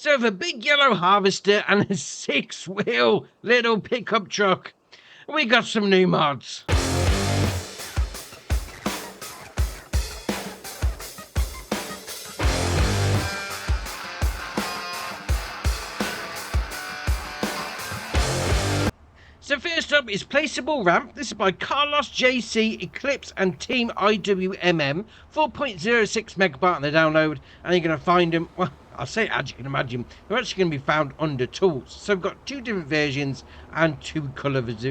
So with a big yellow harvester and a 6-wheel little pickup truck, we got some new mods. So first up is Placeable Ramp. This is by Carlos JC, Eclipse and Team IWMM. 4.06 megabyte on the download, and you're going to find them, well, I'll say as you can imagine, they're actually going to be found under tools. So we've got two different versions and two colours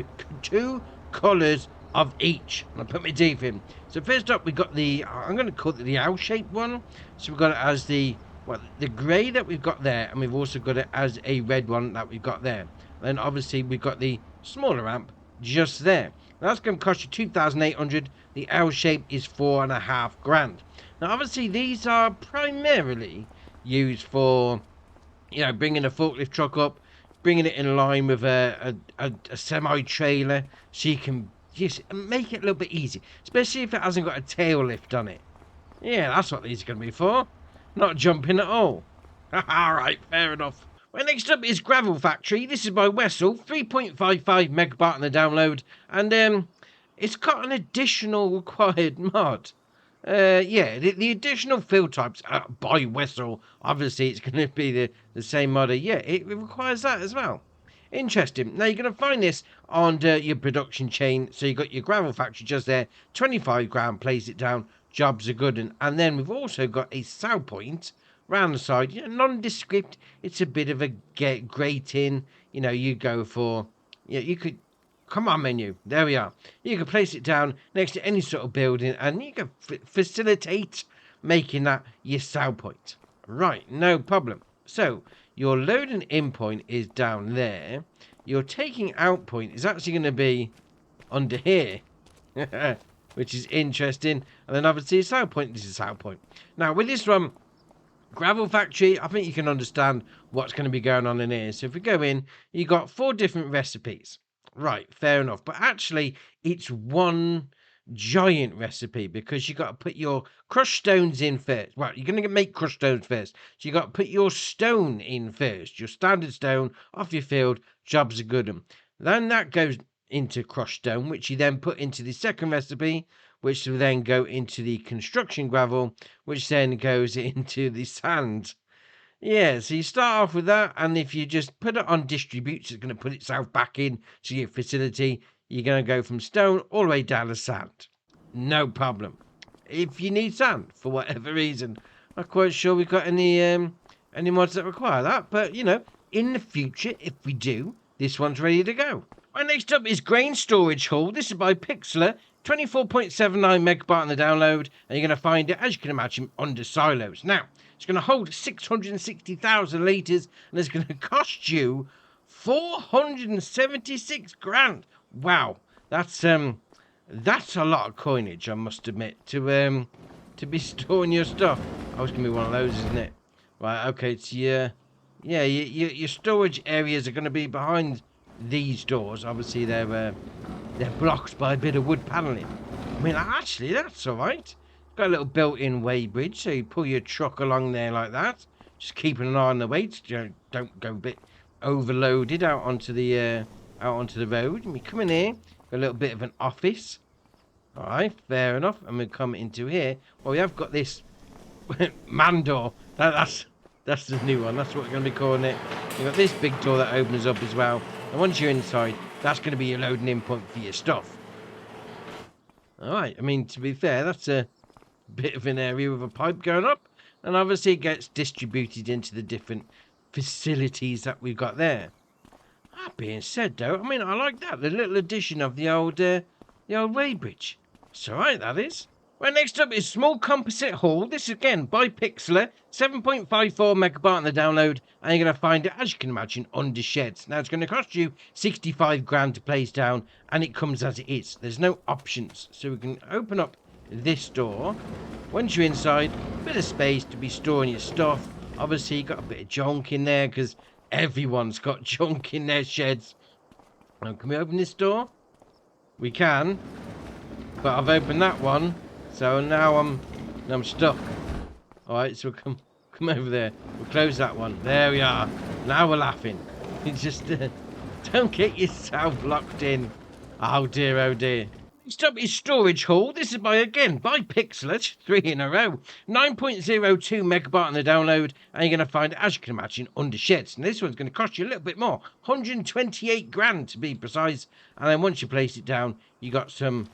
of each. I'll put my teeth in. So first up we've got the, I'm going to call it the L-shaped one. So we've got it as the, well, the grey that we've got there, and we've also got it as a red one that we've got there. Then obviously we've got the smaller ramp just there. Now that's going to cost you 2,800. The L shape is 4.5 grand. Now obviously these are primarily used for, you know, bringing a forklift truck up, bringing it in line with a semi trailer, so you can just make it a little bit easy, especially if it hasn't got a tail lift on it. Yeah, that's what these are going to be for, not jumping at all. Alright, fair enough. Well, next up is Gravel Factory. This is by Wessel, 3.55 megabyte on the download, and it's got an additional required mod. Yeah, the additional field types by Wessel. Obviously, it's going to be the same modder. Yeah, it requires that as well. Interesting. Now, you're going to find this on your production chain. So you've got your Gravel Factory just there, 25 grand, place it down, jobs are good. And then we've also got a sow point round the side, you know, nondescript. It's a bit of a grating. You know, you go for, yeah, you could, come on menu, there we are. You can place it down next to any sort of building, and you can facilitate making that your sow point. Right, no problem. So your load and in point is down there. Your taking out point is actually going to be under here. Which is interesting. And then obviously a sow point, this is a sow point. Now with this one, Gravel Factory, I think you can understand what's going to be going on in here. So if we go in, you got 4 different recipes. Right, fair enough. But actually, it's one giant recipe, because you got to put your crushed stones in first. Well, you're going to make crushed stones first. So you got to put your stone in first. Your standard stone off your field, jobs are good. Then that goes into crushed stone, which you then put into the second recipe, which will then go into the construction gravel, which then goes into the sand. Yeah, so you start off with that, and if you just put it on Distributor, it's going to put itself back in to your facility. You're going to go from stone all the way down to sand. No problem. If you need sand, for whatever reason. I'm not quite sure we've got any mods that require that, but, you know, in the future, if we do, this one's ready to go. Right, next up is Grain Storage Hall. This is by Pixlr. 24.79 megabyte on the download, and you're going to find it, as you can imagine, under silos. Now, it's going to hold 660,000 litres, and it's going to cost you 476 grand. Wow, that's a lot of coinage, I must admit, to be storing your stuff. Oh, it's going to be one of those, isn't it? Right, okay, it's your storage areas are going to be behind these doors. Obviously, they're blocked by a bit of wood panelling. I mean, actually, that's all right. Got a little built-in weighbridge, so you pull your truck along there like that. Just keeping an eye on the weights. Don't go a bit overloaded out onto the road. And we come in here, got a little bit of an office. All right, fair enough. And we come into here. Well, we have got this man door. That's the new one. That's what we're going to be calling it. You've got this big door that opens up as well. And once you're inside, that's going to be your loading in point for your stuff. Alright, I mean, to be fair, that's a bit of an area with a pipe going up. And obviously it gets distributed into the different facilities that we've got there. That being said, though, I mean, I like that. The little addition of the old weighbridge. It's alright, that is. Well, next up is Small Composite Hall. This is again by Pixlr, 7.54 megabyte on the download, and you're going to find it, as you can imagine, under sheds. Now, it's going to cost you 65 grand to place down, and it comes as it is. There's no options. So we can open up this door. Once you're inside, a bit of space to be storing your stuff. Obviously, you've got a bit of junk in there, because everyone's got junk in their sheds. Now, can we open this door? We can, but I've opened that one. So now I'm stuck. Alright, so Come over there. We'll close that one. There we are. Now we're laughing. It's just, don't get yourself locked in. Oh dear, oh dear. Next up is storage haul. This is by Pixlet, 3 in a row. 9.02 megabyte on the download, and you're going to find it, as you can imagine, under sheds. And this one's going to cost you a little bit more, 128 grand to be precise. And then once you place it down, you got some.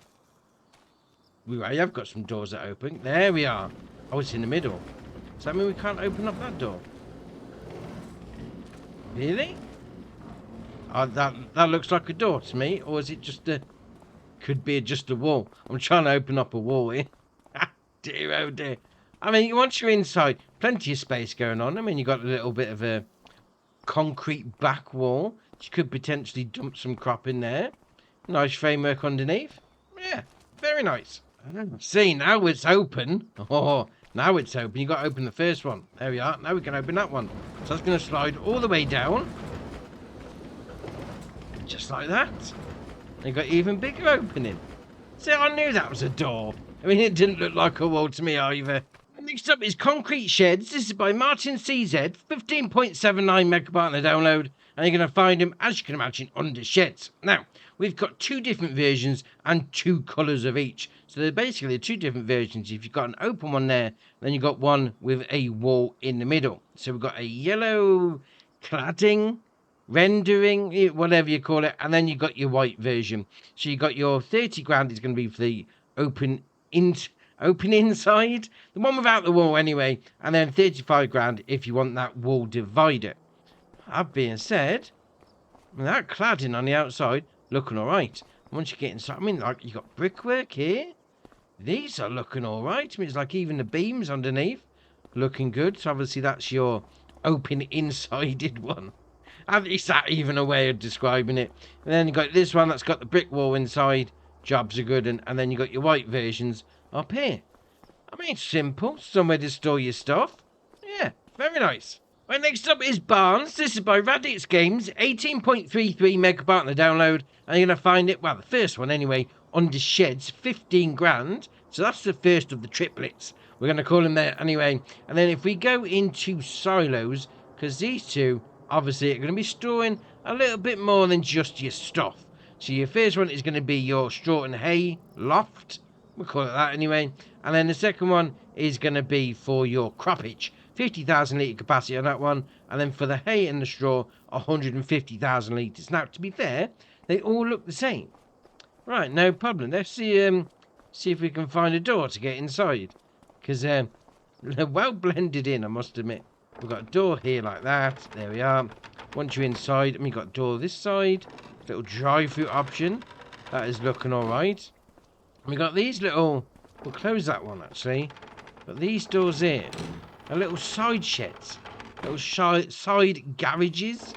I've got some doors that open. There we are. Oh, it's in the middle. Does that mean we can't open up that door? Really? Oh, that looks like a door to me, or is it just a? Could be just a wall. I'm trying to open up a wall here. Dear, oh dear. I mean, once you're inside, plenty of space going on. I mean, you got a little bit of a concrete back wall. You could potentially dump some crop in there. Nice framework underneath. Yeah, very nice. See, now it's open. Oh, now it's open. You got to open the first one. There we are. Now we can open that one. So that's going to slide all the way down. Just like that. They got even bigger opening. See, I knew that was a door. I mean, it didn't look like a wall to me either. Next up is Concrete Sheds. This is by Martin CZ, 15.79 megabyte on the download, and you're going to find them, as you can imagine, under sheds. Now, we've got 2 different versions and 2 colours of each. So they're basically 2 different versions. If you've got an open one there, then you've got one with a wall in the middle. So we've got a yellow cladding, rendering, whatever you call it, and then you got your white version. So you got your 30 grand is going to be for the open inside, the one without the wall anyway, and then 35 grand if you want that wall divider. That being said, that cladding on the outside looking all right. Once you get inside, I mean, like, you got brickwork here. These are looking all right. I mean, it's like even the beams underneath looking good. So obviously that's your open insided one. Is that even a way of describing it? And then you got this one that's got the brick wall inside. Jobs are good. And then you got your white versions up here. I mean, it's simple. Somewhere to store your stuff. Yeah, very nice. Right, next up is Barnes. This is by Radix Games. 18.33 megabyte on the download. And you're going to find it, well, the first one anyway, under sheds, 15 grand. So that's the first of the triplets. We're going to call them there anyway. And then if we go into silos, because these two obviously are going to be storing a little bit more than just your stuff. So your first one is going to be your straw and hay loft. We'll call it that anyway. And then the second one is going to be for your croppage. 50,000 litre capacity on that one. And then for the hay and the straw, 150,000 litres. Now, to be fair, they all look the same. Right, no problem. Let's see if we can find a door to get inside. Because they're well blended in, I must admit. We've got a door here like that. There we are. Once you're inside, and we've got a door this side. Little drive-through option. That is looking all right. And we've got these little... We'll close that one, actually. But these doors here are little side sheds. Little side garages.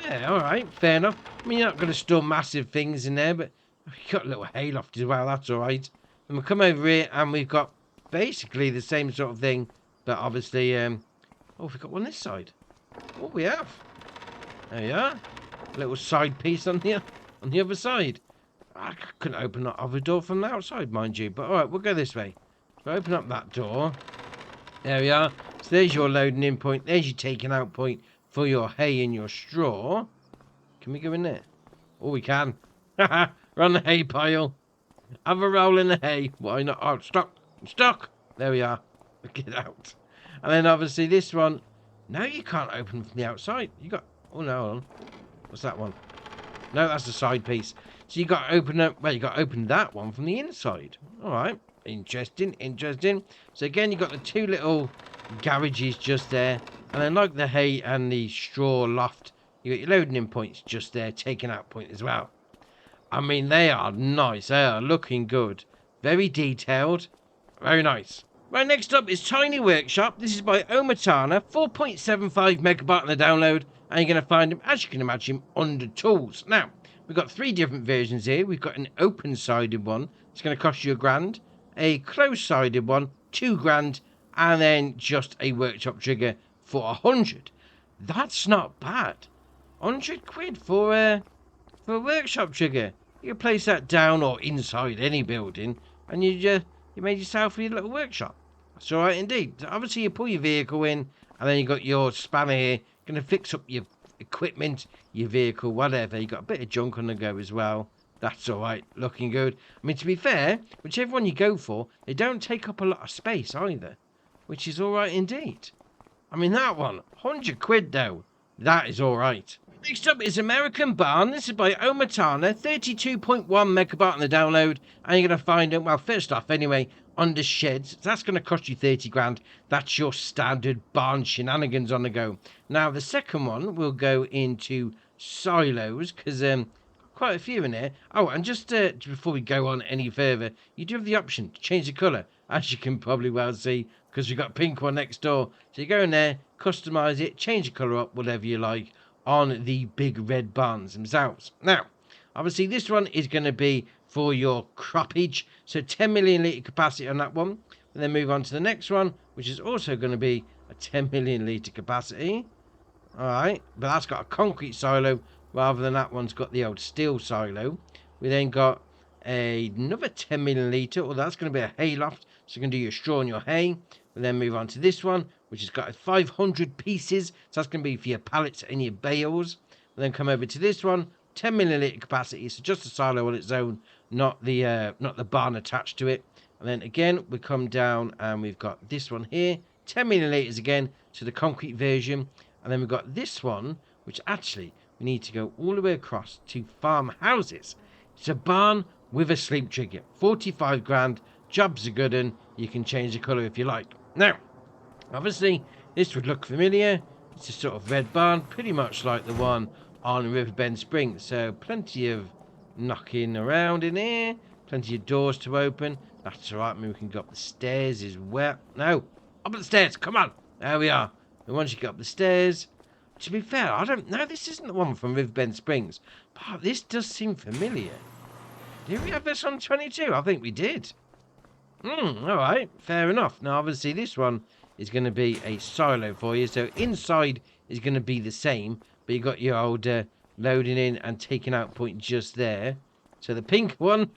Yeah, all right. Fair enough. I mean, you're not going to store massive things in there, but we've got a little hay loft as well. That's all right. And we'll come over here, and we've got basically the same sort of thing. But obviously... Oh, we've got one this side. Oh, we have. There you are. A little side piece on the other side. I couldn't open that other door from the outside, mind you. But all right, we'll go this way. So open up that door. There we are. So there's your loading in point. There's your taking out point for your hay and your straw. Can we go in there? Oh, we can. We're on the hay pile. Have a roll in the hay. Why not? Oh, stuck. I'm stuck. There we are. Get out. And then obviously this one. No, you can't open from the outside. You got... Oh, no, hold on. What's that one? No, that's the side piece. So you got to open up... Well, you got to open that one from the inside. All right. Interesting, interesting. So again, you got the 2 little garages just there. And then like the hay and the straw loft, you got your loading in points just there, taking out point as well. I mean, they are nice. They are looking good. Very detailed. Very nice. Right, next up is Tiny Workshop. This is by Omatana, 4.75 megabyte on the download, and you're going to find them, as you can imagine, under tools. Now, we've got 3 different versions here. We've got an open-sided one. It's going to cost you £1,000. A closed-sided one, £2,000, and then just a workshop trigger for 100. That's not bad. 100 quid for a workshop trigger. You can place that down or inside any building, and you made yourself a little workshop. It's alright indeed. So obviously you pull your vehicle in, and then you got your spanner here, going to fix up your equipment, your vehicle, whatever. You got a bit of junk on the go as well. That's alright, looking good. I mean, to be fair, whichever one you go for, they don't take up a lot of space either, which is alright indeed. I mean, that one, 100 quid though. That is alright. Next up is American Barn. This is by Omatana, 32.1 megabyte on the download. And you're going to find them, well, first off anyway, under sheds. So that's going to cost you 30 grand. That's your standard barn shenanigans on the go. Now, the second one will go into silos, because quite a few in there. Oh, and just before we go on any further, you do have the option to change the colour, as you can probably well see, because we've got a pink one next door. So you go in there, customise it, change the colour up, whatever you like, on the big red barns themselves. Now, obviously this one is going to be for your croppage, so 10 million litre capacity on that one. And then move on to the next one, which is also going to be a 10 million litre capacity. Alright, but that's got a concrete silo rather than that one's got the old steel silo. We then got another 10 million litre, or that's going to be a hay loft, so you can do your straw and your hay. We then move on to this one, which has got 500 pieces, so that's going to be for your pallets and your bales. We then come over to this one, 10 milliliter capacity, so just a silo on its own, not the barn attached to it. And then again, we come down and we've got this one here, 10 milliliters again, so the concrete version. And then we've got this one, which actually we need to go all the way across to farmhouses. It's a barn with a sleep trigger, 45 grand, jobs are good, and you can change the colour if you like. Now, obviously, this would look familiar. It's a sort of red barn, pretty much like the one on Riverbend Springs. So plenty of knocking around in here, plenty of doors to open. That's all right. I mean, we can go up the stairs as well. No, up the stairs. Come on. There we are. And once you get up the stairs, to be fair, I don't know. This isn't the one from Riverbend Springs, but this does seem familiar. Did we have this on 22? I think we did. All right, fair enough. Now, obviously, this one is going to be a silo for you. So inside is going to be the same, but you got your old loading in and taking out point just there. So the pink one is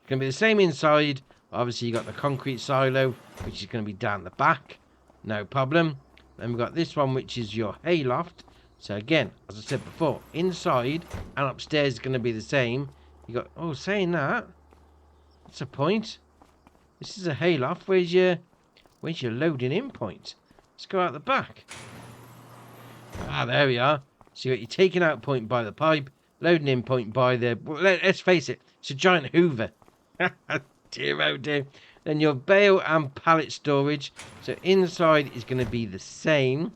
going to be the same inside. Obviously, you got the concrete silo, which is going to be down the back. No problem. Then we've got this one, which is your hay loft. So again, as I said before, inside and upstairs is going to be the same. You got, oh, saying that, that's a point. This is a hay loft. Where's your loading in point? Let's go out the back. Ah, there we are. So you got your taking out point by the pipe, loading in point by the... Well, let's face it, it's a giant hoover. Dear oh dear. Then your bale and pallet storage. So inside is going to be the same.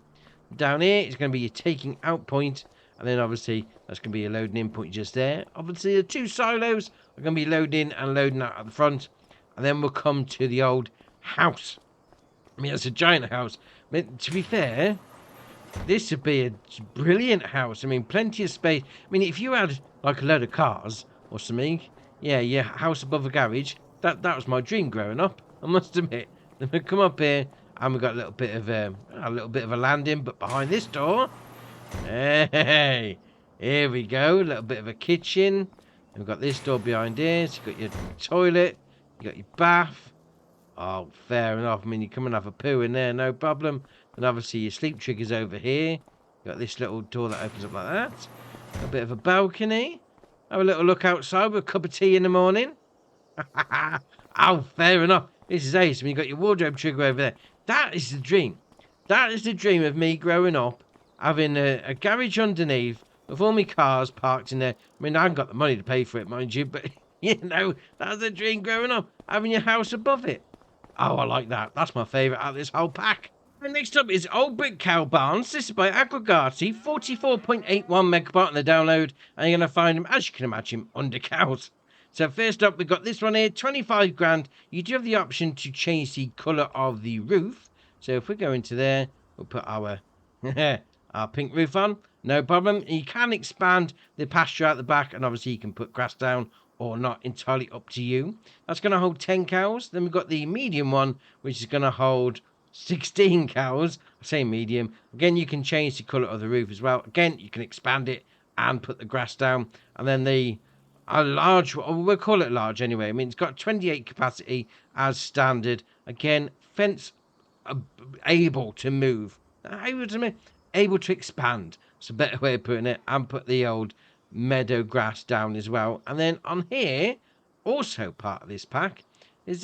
Down here is going to be your taking out point. And then obviously that's going to be your loading in point just there. Obviously the two silos are going to be loading and loading out at the front. And then we'll come to the old house. I mean, it's a giant house. I mean, to be fair, this would be a brilliant house. I mean, plenty of space. I mean, if you had like a load of cars or something, yeah, your house above a garage, that was my dream growing up, I must admit. Then we come up here and we've got a little bit of a landing, but behind this door, hey, here we go, a little bit of a kitchen. And we've got this door behind here, so you've got your toilet. You got your bath. Oh, fair enough. I mean, you come and have a poo in there, no problem. And obviously your sleep trigger's over here. You got this little door that opens up like that. A bit of a balcony. Have a little look outside with a cup of tea in the morning. Oh, fair enough. This is ace. I mean, you got your wardrobe trigger over there. That is the dream. That is the dream of me growing up, having a garage underneath with all my cars parked in there. I mean, I haven't got the money to pay for it, mind you, but... You know, that's a dream growing up, having your house above it. Oh, I like that. That's my favourite out of this whole pack. And next up is Old Brick Cow Barns. This is by Aggregati, 44.81 megabyte on the download. And you're going to find them, as you can imagine, under cows. So first up, we've got this one here, 25 grand. You do have the option to change the colour of the roof. So if we go into there, we'll put our, our pink roof on. No problem. You can expand the pasture out the back, and obviously you can put grass down or not, entirely up to you. That's going to hold 10 cows. Then we've got the medium one, which is going to hold 16 cows. I say medium. Again, you can change the colour of the roof as well. Again, you can expand it and put the grass down. And then the large, we'll call it large anyway. I mean, it's got 28 capacity as standard. Again, fence able to move. Able to expand. It's a better way of putting it. And put the old meadow grass down as well. And then on here, also part of this pack, is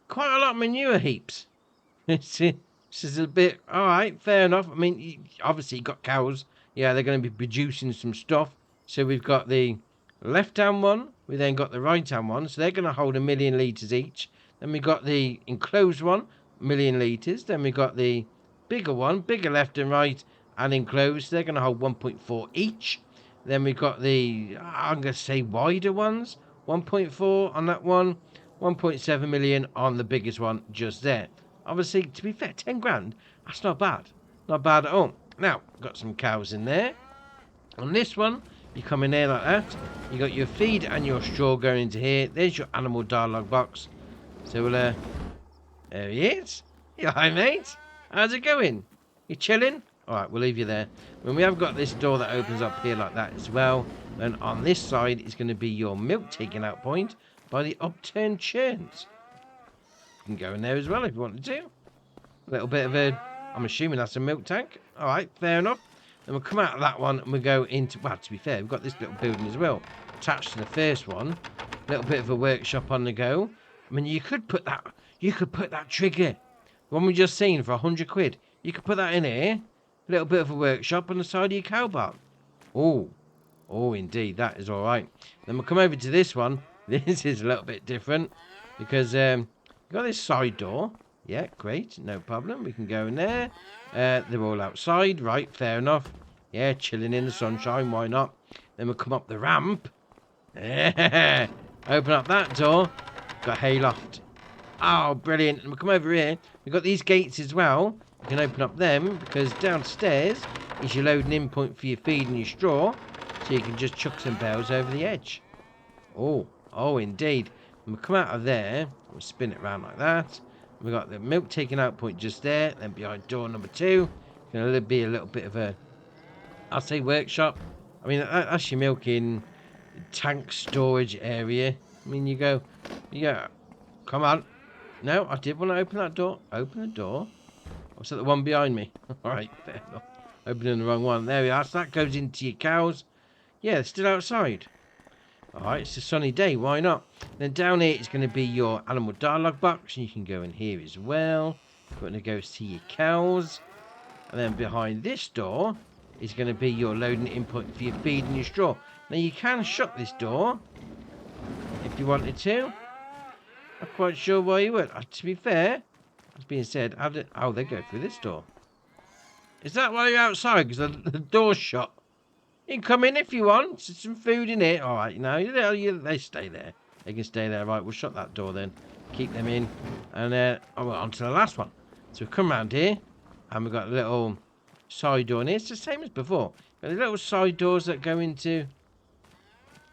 quite a lot of manure heaps. This is a bit, alright, fair enough. I mean, obviously you've got cows. Yeah, they're going to be producing some stuff. So we've got the left-hand one. We then got the right-hand one. So they're going to hold 1 million litres each. Then we got the enclosed one, 1 million litres. Then we got the bigger one, bigger left and right, and enclosed. They're going to hold 1.4 each. Then we got the, I'm going to say wider ones, 1.4 on that one, 1.7 million on the biggest one just there. Obviously, to be fair, 10 grand, that's not bad. Not bad at all. Now, got some cows in there. On this one, you come in there like that. You got your feed and your straw going into here. There's your animal dialogue box. So we'll, there he is. Yeah, hi mate. How's it going? You chilling? Alright, we'll leave you there. When we have got this door that opens up here like that as well, then on this side is going to be your milk taking out point by the upturned churns. You can go in there as well if you wanted to. A little bit of a, I'm assuming that's a milk tank. Alright, fair enough. Then we'll come out of that one and we'll go into, well, to be fair, we've got this little building as well, attached to the first one. A little bit of a workshop on the go. I mean, you could put that trigger, the one we just seen, for 100 quid. You could put that in here. A little bit of a workshop on the side of your cow barn. Oh, indeed, that is all right. Then we'll come over to this one. This is a little bit different because you've got this side door. Yeah, great, no problem. We can go in there. They're all outside, right? Fair enough. Yeah, chilling in the sunshine. Why not? Then we'll come up the ramp. Yeah. Open up that door. Got hayloft. Oh, brilliant. And we'll come over here. We've got these gates as well. You can open up them because downstairs is your loading in point for your feed and your straw. So you can just chuck some bales over the edge. Oh, indeed. And we'll come out of there. We'll spin it around like that. We've got the milk taking out point just there. Then behind door number 2, going to be a little bit of a, I'll say workshop. I mean, that's your milking tank storage area. I mean, you go, come on. No, I did want to open that door. Open the door. What's that, the one behind me? Alright, fair enough. Opening the wrong one. There we are. So that goes into your cows. Yeah, they're still outside. Alright, it's a sunny day. Why not? Then down here it's going to be your animal dialogue box. And you can go in here as well. You're going to go see your cows. And then behind this door is going to be your loading input for your feed and your straw. Now you can shut this door if you wanted to. Not quite sure why you would. To be fair, as being said, they go through this door. Is that why you're outside? Because the door's shut. You can come in if you want. There's some food in it. All right, they stay there. They can stay there. Right, we'll shut that door then. Keep them in. And on to the last one. So we've come around here. And we've got a little side door in here. It's the same as before. Got the little side doors that go into...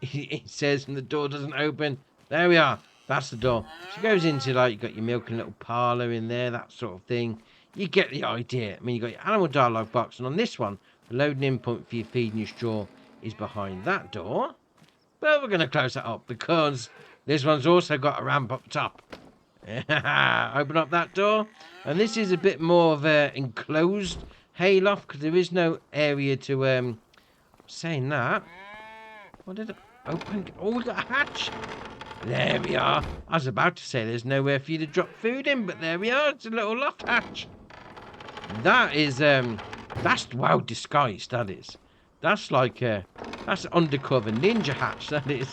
It says, and the door doesn't open. There we are. That's the door. So it goes into, like, you've got your milk and little parlour in there, that sort of thing. You get the idea. I mean, you've got your animal dialogue box. And on this one, the loading in point for your feed and your straw is behind that door. But we're going to close that up because this one's also got a ramp up top. Open up that door. And this is a bit more of an enclosed hayloft because there is no area to... saying that. What did it... Open... Oh, we got a hatch. There we are. I was about to say there's nowhere for you to drop food in, but there we are. It's a little loft hatch. That is... That's well disguised, that is. That's like that's undercover ninja hatch, that is.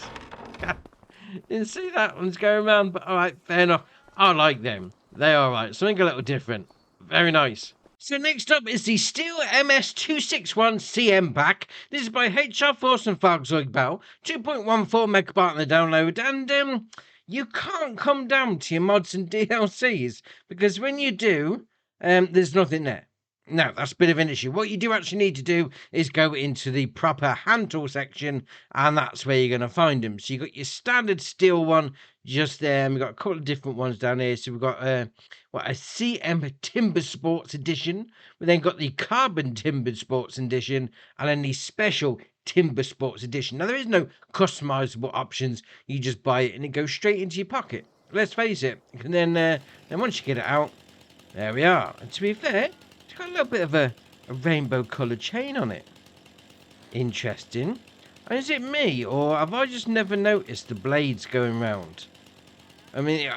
Didn't see that one's going around, but alright, fair enough. I like them. They're alright. Something a little different. Very nice. So next up is the STIHL MS 261 CM pack. This is by HR Force and Bale. 2.14 megabyte on the download, and you can't come down to your mods and DLCs because when you do, there's nothing there. No, that's a bit of an issue. What you do actually need to do is go into the proper hand tool section, and that's where you're going to find them. So you've got your standard steel one just there, and we've got a couple of different ones down here. So we've got a CM Timber Sports Edition. We then got the Carbon Timber Sports Edition, and then the Special Timber Sports Edition. Now, there is no customizable options. You just buy it, and it goes straight into your pocket. Let's face it. And then once you get it out, There we are. And to be fair, it's got a little bit of a rainbow coloured chain on it. Interesting. And is it me, or have I just never noticed the blades going round? I mean,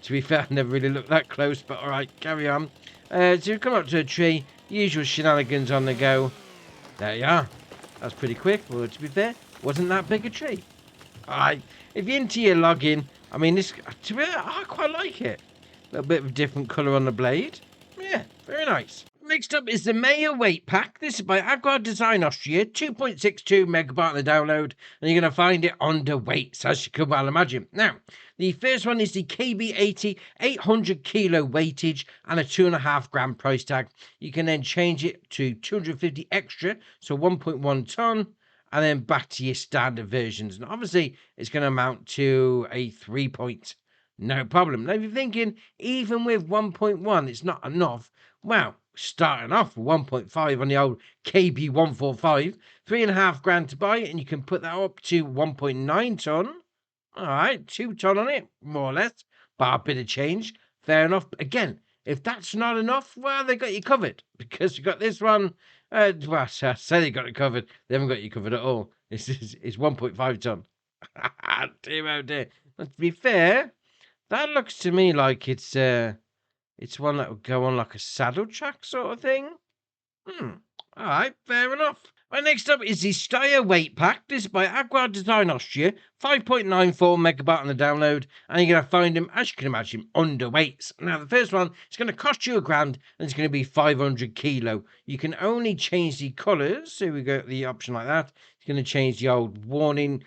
to be fair, I never really looked that close, but alright, carry on. So we come up to a tree, usual shenanigans on the go. There you are. That's pretty quick. Well, to be fair, wasn't that big a tree. Alright, if you're into your logging, I mean, this, to be fair, I quite like it. A little bit of a different colour on the blade. Yeah, very nice. Next up is the Meyer weight pack. This is by Agua Design Austria, 2.62 megabyte on the download, and you're going to find it under weights, as you could well imagine. Now, the first one is the KB80 800 kilo weightage and a 2.5 gram price tag. You can then change it to 250 extra, so 1.1 ton, and then back to your standard versions. And obviously, it's going to amount to a 3 point. No problem. Now, if you're thinking, even with 1.1, it's not enough, well, starting off with 1.5 on the old KB145, 3.5 grand to buy it, and you can put that up to 1.9 ton. All right, 2 ton on it, more or less, but a bit of change. Fair enough. Again, if that's not enough, well, they got you covered, because you got this one. Well, I say they got it covered. They haven't got you covered at all. It's 1.5 ton. Dear, oh dear. But to be fair, that looks to me like it's one that would go on like a saddle track sort of thing. All right, fair enough. Right, next up is the Steyr weight pack. This is by Agua Design Austria, 5.94 megabyte on the download, and you're going to find them, as you can imagine, under weights. Now, the first one, it's going to cost you £1 grand, and it's going to be 500 kilo. You can only change the colours, so we got the option like that. It's going to change the old warning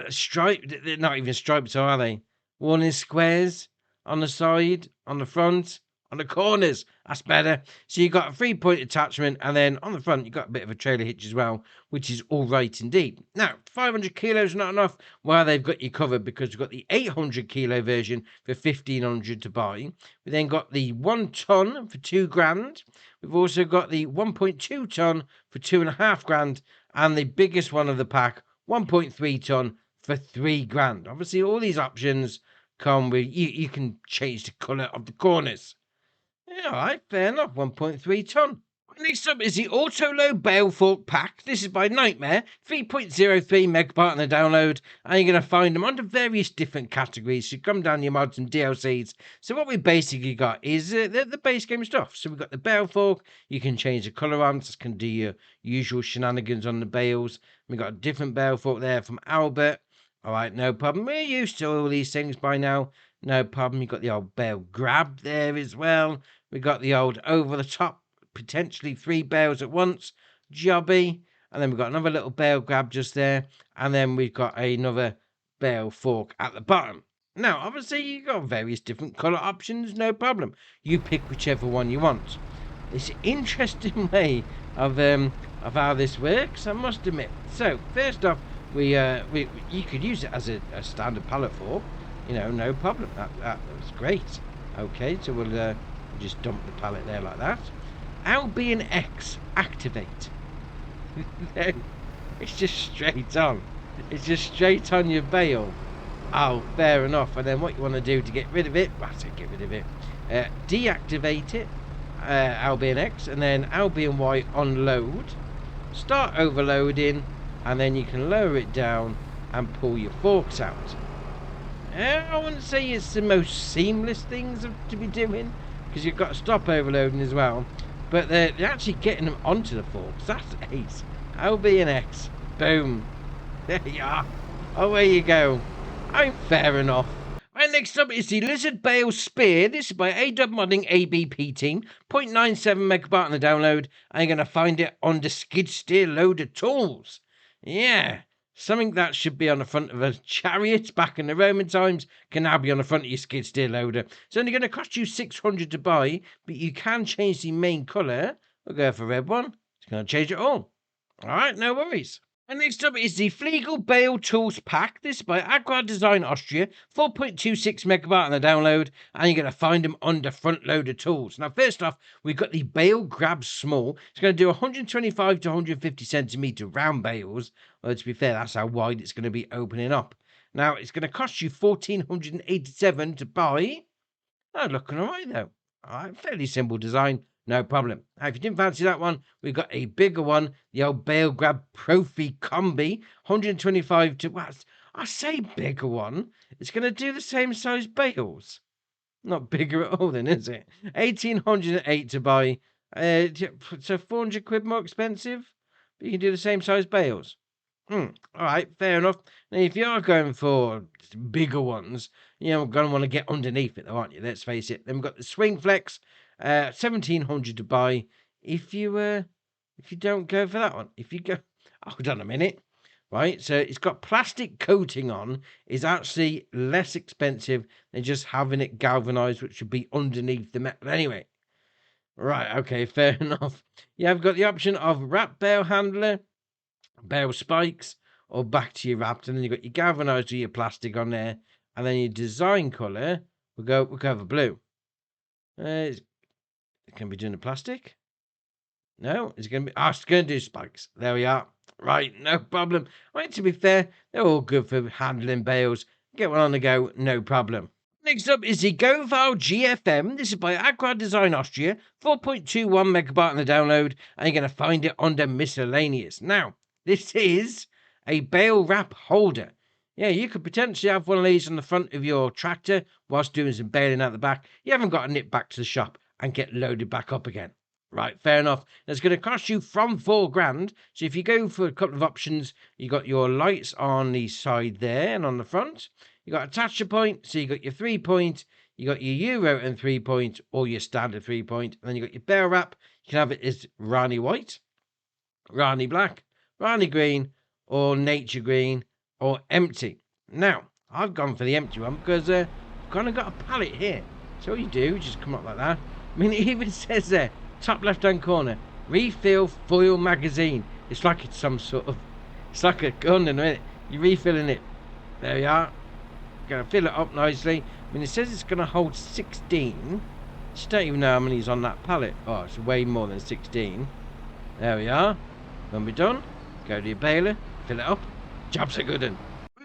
stripe. They're not even stripes, are they? Warning squares on the side, on the front, on the corners. That's better. So you've got a 3-point attachment, and then on the front, you've got a bit of a trailer hitch as well, which is all right indeed. Now, 500 kilos not enough. Well, they've got you covered, because we've got the 800 kilo version for 1,500 to buy. We then got the 1 ton for 2 grand. We've also got the 1.2 ton for 2.5 grand, and the biggest one of the pack, 1.3 ton for 3 grand. Obviously, all these options come with you can change the colour of the corners. Yeah, all right, fair enough. 1.3 ton. Next up is the Autoload Balefork pack. This is by Nightmare, 3.03 megabyte on the download, and you're going to find them under various different categories. So come down your mods and DLCs. So what we basically got is the base game stuff. So we've got the Balefork. You can change the colour on, so can do your usual shenanigans on the bales. We've got a different Balefork there from Albert. All right, no problem. We're used to all these things by now. No problem. You've got the old bale grab there as well. We've got the old over-the-top, potentially 3 bales at once, jobby. And then we've got another little bale grab just there. And then we've got another bale fork at the bottom. Now, obviously, you've got various different colour options. No problem. You pick whichever one you want. It's an interesting way of how this works, I must admit. So, first off, you could use it as a standard pallet fork, no problem. That was great. Okay, so we'll just dump the pallet there like that. Albion X activate. It's just straight on. It's just straight on your bale. Oh, fair enough. And then what you want to do to get rid of it? Get rid of it. Deactivate it. Albion X, and then Albion Y on load. Start overloading. And then you can lower it down and pull your forks out. I wouldn't say it's the most seamless things to be doing, because you've got to stop overloading as well. But they're actually getting them onto the forks. That's ace. LB and X. Boom. There you are. Away you go. I'm fair enough. Right, next up is the Lizard Bale Spear. This is by AW Modding ABP team. 0.97 megabyte on the download. And you're going to find it on the skid steer loader tools. Yeah, something that should be on the front of a chariot back in the Roman times can now be on the front of your skid steer loader. It's only going to cost you 600 to buy, but you can change the main colour. We'll go for red one. It's going to change it all. All right, no worries. And next up is the Fliegl Bale Tools Pack. This is by Agua Design Austria, 4.26 megabyte on the download, and you're going to find them under front loader tools. Now, first off, we've got the Bale Grab Small. It's going to do 125 to 150 centimetre round bales. Well, to be fair, that's how wide it's going to be opening up. Now, it's going to cost you 1,487 to buy. Oh, looking all right, though. Alright, fairly simple design, no problem. Now, if you didn't fancy that one, we've got a bigger one, the old Bale Grab Profi Combi, 125 to, well, I say bigger one, it's going to do the same size bales. Not bigger at all then, is it? 1,808 to buy, so 400 quid more expensive, but you can do the same size bales. All right, fair enough. Now, if you are going for bigger ones, you're going to want to get underneath it, though, aren't you? Let's face it. Then we've got the Swing Flex, 1,700 to buy. If you don't go for that one, if you go, hold on a minute, right? So it's got plastic coating on. Is actually less expensive than just having it galvanized, which should be underneath the metal anyway. Right, okay, fair enough. Yeah, I've got the option of wrap bale handler, bale spikes, or back to your wrapped, and then you've got your galvanized with your plastic on there, and then your design color we'll go for blue. It can be doing the plastic. No, it's gonna be it's gonna do spikes. There we are. Right, no problem. Right, to be fair, they're all good for handling bales. Get one on the go, no problem. Next up is the Göweil GFM. This is by Aqua Design Austria, 4.21 megabyte on the download, and you're going to find it under miscellaneous. Now, this is a bale wrap holder. Yeah, you could potentially have one of these on the front of your tractor whilst doing some baling out the back. You haven't got to nip back to the shop and get loaded back up again. Right, fair enough. It's going to cost you from £4,000. So if you go for a couple of options, you got your lights on the side there and on the front. You got attacher point, so you got your 3-point, you got your Euro and 3-point, or your standard 3-point, and then you got your bale wrap. You can have it as Rani white, Rani black, Rani green, or nature green, or empty. Now, I've gone for the empty one because I've kind of got a pallet here. So what you do, just come up like that. I mean, it even says there, top left-hand corner, refill foil magazine. It's like it's some sort of, it's like a gun, isn't it? You're refilling it. There you are. Going to fill it up nicely. I mean, it says it's going to hold 16. Just don't even know how many's on that pallet. Oh, it's way more than 16. There we are. When we're done, go to your baler, fill it up. Job's a good one.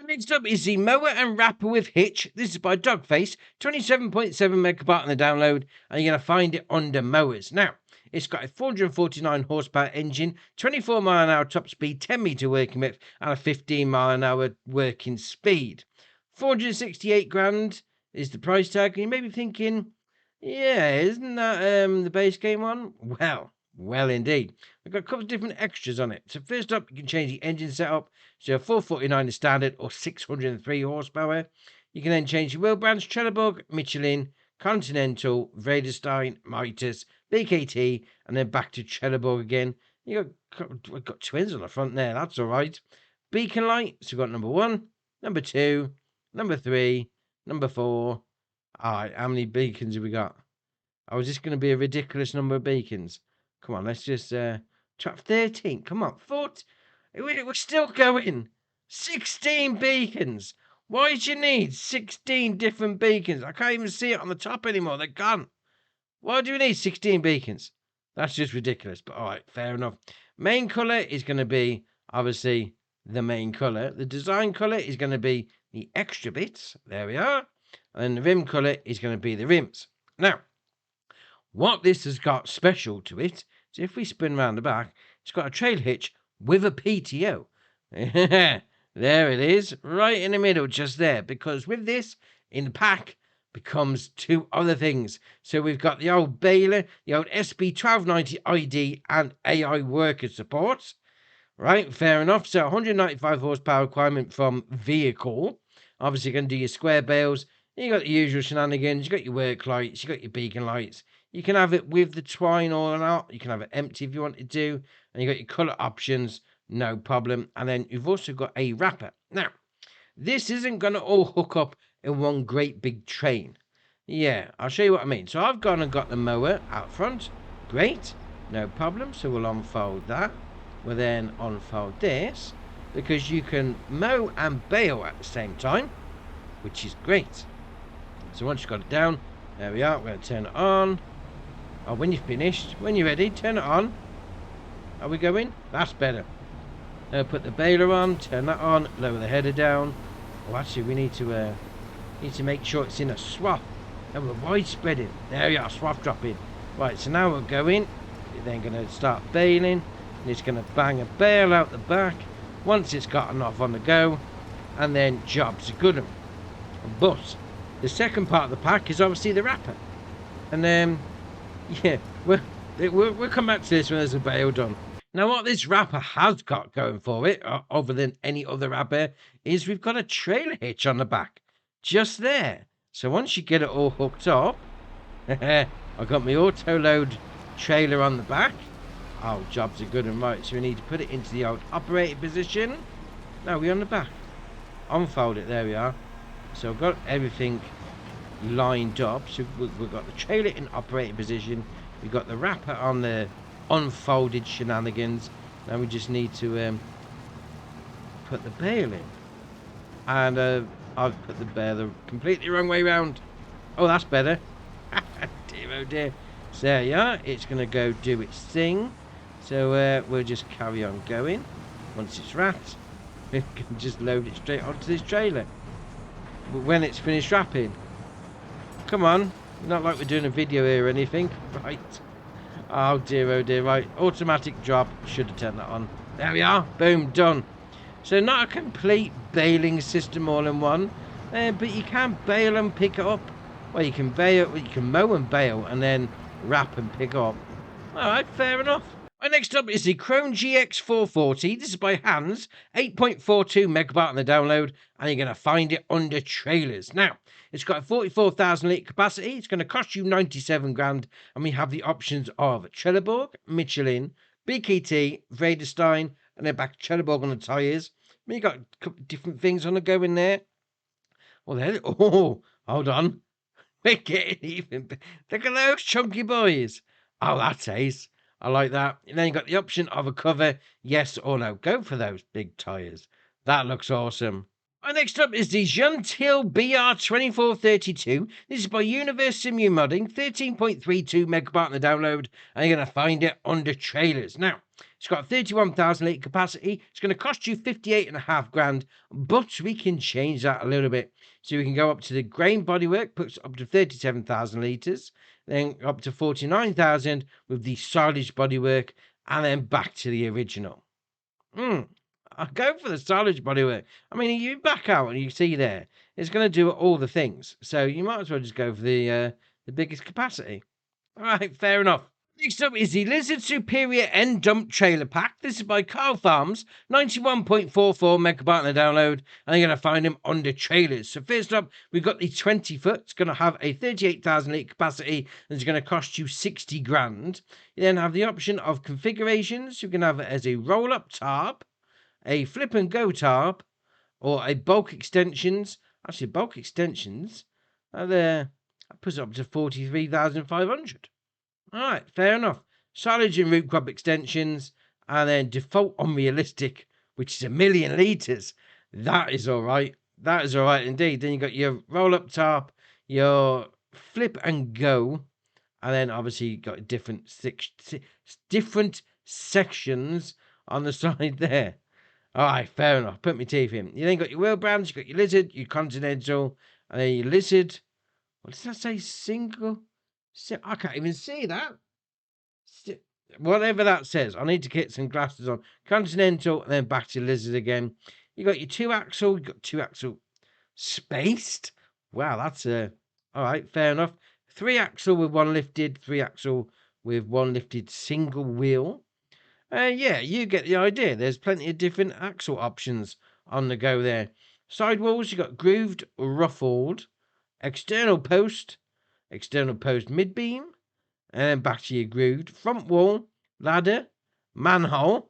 Next up is the Mower and Wrapper with Hitch. This is by Dogface, 27.7 megabyte on the download, and you're going to find it under mowers. Now, it's got a 449 horsepower engine, 24 mile an hour top speed, 10 meter working width, and a 15 mile an hour working speed. 468 grand is the price tag. And you may be thinking, yeah, isn't that the base game one? Well indeed. We've got a couple of different extras on it. So first up, you can change the engine setup. So 449 is standard or 603 horsepower. You can then change your wheel brands, Trelleborg, Michelin, Continental, Vredestein, Mitas, BKT, and then back to Trelleborg again. We've got twins on the front there. That's all right. Beacon light. So we've got number 1, number 2, number 3, number 4. All right, how many beacons have we got? Oh, is this going to be a ridiculous number of beacons? Come on, let's just try 13. Come on, 14. We're still going. 16 beacons. Why do you need 16 different beacons? I can't even see it on the top anymore. They're gone. Why do we need 16 beacons? That's just ridiculous. But all right, fair enough. Main colour is going to be, obviously, the main colour. The design colour is going to be the extra bits. There we are. And then the rim colour is going to be the rims. Now, what this has got special to it, so if we spin around the back, it's got a trail hitch with a PTO. There it is, right in the middle, just there. Because with this, in the pack, becomes 2 other things. So we've got the old Bale, the old SP1290 ID and AI worker support. Right, fair enough. So 195 horsepower requirement from vehicle. Obviously, you're going to do your square bales. You got the usual shenanigans. You got your work lights. You got your beacon lights. You can have it with the twine or not. You can have it empty if you wanted to. And you got your colour options. No problem. And then you've also got a wrapper. Now, this isn't going to all hook up in one great big train. Yeah, I'll show you what I mean. So I've gone and got the mower out front. Great. No problem. So we'll unfold that. We'll then unfold this. Because you can mow and bale at the same time. Which is great. So once you've got it down, there we are. We're going to turn it on. Oh, when you're finished, when you're ready, turn it on. Are we going? That's better. Put the baler on, turn that on, lower the header down. Oh, actually, we need to make sure it's in a swath. And we're widespreading. There we are, swath dropping. Right, so now we're going. You're then going to start baling. And it's going to bang a bale out the back. Once it's got enough on the go. And then jobs are good 'un. But the second part of the pack is obviously the wrapper. And yeah, we'll come back to this when there's a bale done. Now what this wrapper has got going for it, other than any other wrapper, is we've got a trailer hitch on the back. Just there. So once you get it all hooked up, I've got my Autoload trailer on the back. Oh, jobs are good and right. So we need to put it into the old operating position. Now we're on the back. Unfold it, there we are. So I've got everything lined up. So we've got the trailer in operating position. We've got the wrapper on the unfolded shenanigans. Now we just need to put the bale in. And I've put the bale the completely wrong way round. Oh, that's better. Dear, oh dear. So there you are. It's going to go do its thing. So we'll just carry on going. Once it's wrapped, we can just load it straight onto this trailer. But when it's finished wrapping, come on. Not like we're doing a video here or anything. Right. Oh dear, right. Automatic drop. Should have turned that on. There we are. Boom, done. So not a complete baling system all in one. But you can bale and pick it up. Well, you can bale, you can mow and bale and then wrap and pick up. Alright, fair enough. Right, next up is the Krone GX 440. This is by Hans, 8.42 megabyte on the download, and you're going to find it under trailers. Now, it's got a 44,000 litre capacity. It's going to cost you 97 grand, and we have the options of Trelleborg, Michelin, BKT, Vredestein, and then back Trelleborg on the tyres. I mean, you got a couple of different things on the go in there. Well, there. Oh, hold on. We're getting even. Look at those chunky boys. Oh, that's ace. I like that. And then you got the option of a cover, yes or no. Go for those big tyres. That looks awesome. Right, next up is the Jeantil BR 2432. This is by Universe Simu Modding, 13.32 megabyte on the download, and you're going to find it under trailers. Now, it's got 31,000 litre capacity. It's going to cost you 58.5 grand, but we can change that a little bit. So we can go up to the grain bodywork, puts up to 37,000 litres, then up to 49,000 with the silage bodywork, and then back to the original. I'll go for the silage bodywork. I mean, you back out and you see there, it's going to do all the things. So you might as well just go for the biggest capacity. All right, fair enough. Next up is the Lizard Superior End Dump Trailer Pack. This is by Carl Farms, 91.44 megabyte on the download, and you're going to find them under trailers. So first up, we've got the 20 foot. It's going to have a 38,000 litre capacity, and it's going to cost you 60 grand. You then have the option of configurations. You can have it as a roll-up tarp, a flip and go tarp, or a bulk extensions. Actually, bulk extensions, that puts it up to 43,500. All right, fair enough. Silage and root crop extensions, and then default unrealistic, which is 1 million litres. That is all right. That is all right indeed. Then you got your roll-up tarp, your flip and go, and then obviously you got different sections on the side there. All right, fair enough. Put my teeth in. You then got your wheel brands, you got your lizard, your continental, and then your lizard. What does that say? Single. I can't even see that. Whatever that says. I need to get some glasses on. Continental, and then back to lizard again. You got your 2-axle. You got 2-axle spaced. Wow, that's all right. Fair enough. 3-axle with one lifted. 3-axle with one lifted single wheel. Yeah, you get the idea. There's plenty of different axle options on the go there. Sidewalls, you got grooved, ruffled, external post mid-beam, and then back to your grooved. Front wall, ladder, manhole.